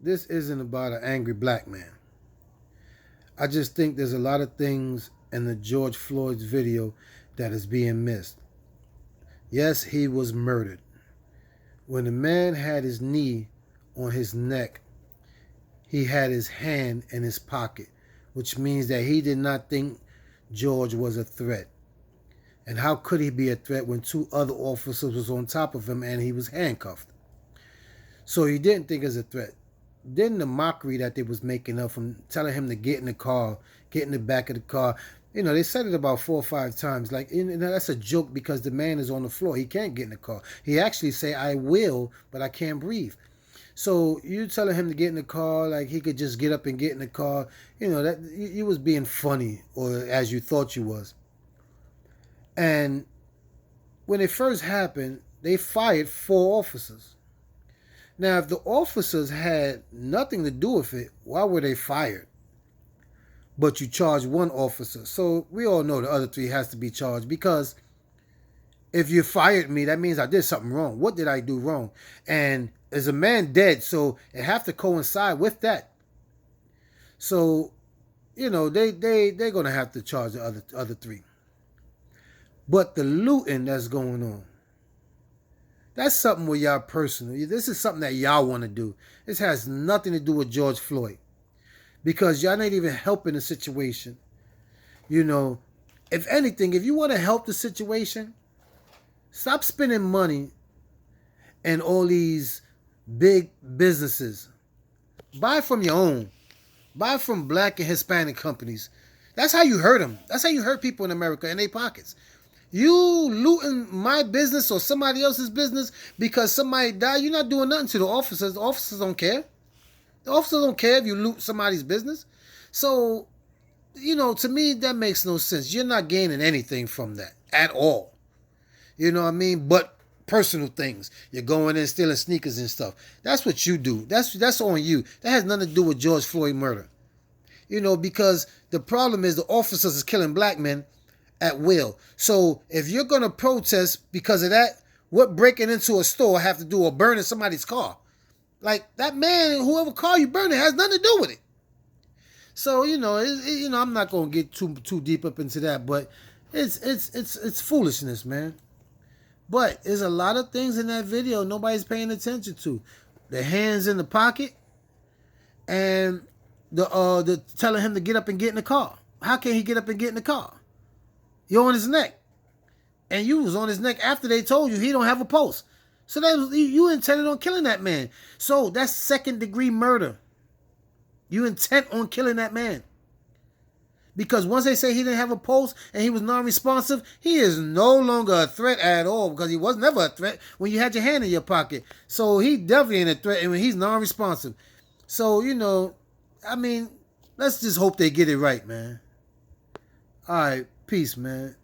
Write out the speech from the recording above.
this isn't about an angry black man. I just think there's a lot of things in the George Floyd's video that is being missed. Yes, he was murdered. When the man had his knee on his neck, he had his hand in his pocket, which means that he did not think George was a threat. And how could he be a threat when two other officers was on top of him and he was handcuffed? So he didn't think it was a threat. Then the mockery that they was making of him, telling him to get in the car, get in the back of the car. They said it about 4 or 5 times. Like, that's a joke because the man is on the floor. He can't get in the car. He actually say, I will, but I can't breathe. So you telling him to get in the car, like he could just get up and get in the car. That you was being funny, or as you thought you was. And when it first happened, they fired 4 officers. Now, if the officers had nothing to do with it, why were they fired? But you charge 1 officer. So we all know the other 3 has to be charged, because if you fired me, that means I did something wrong. What did I do wrong? And there's a man dead, so it have to coincide with that. So, they're gonna have to charge the other 3. But the looting that's going on, that's something with y'all personal. This is something that y'all want to do. This has nothing to do with George Floyd, because y'all not even helping the situation. If anything, if you want to help the situation, stop spending money in all these big businesses. Buy from your own. Buy from black and Hispanic companies. That's how you hurt them. That's how you hurt people in America in their pockets. You looting my business or somebody else's business because somebody died, you're not doing nothing to the officers. The officers don't care. The officers don't care if you loot somebody's business. So, to me, that makes no sense. You're not gaining anything from that at all. You know what I mean? But personal things. You're going in stealing sneakers and stuff. That's what you do. That's on you. That has nothing to do with George Floyd murder. Because the problem is the officers is killing black men at will. So if you're going to protest because of that, what breaking into a store have to do with burning somebody's car? Like, that man, whoever car you burning, has nothing to do with it. So, I'm not going to get too deep up into that, but it's foolishness, man. But there's a lot of things in that video nobody's paying attention to. The hands in the pocket and the telling him to get up and get in the car. How can he get up and get in the car? You're on his neck. And you was on his neck after they told you he don't have a pulse. So you intended on killing that man. So that's 2nd-degree murder. You intent on killing that man. Because once they say he didn't have a pulse and he was non-responsive, he is no longer a threat at all, because he was never a threat when you had your hand in your pocket. So he definitely ain't a threat when he's non-responsive. So, let's just hope they get it right, man. All right, peace, man.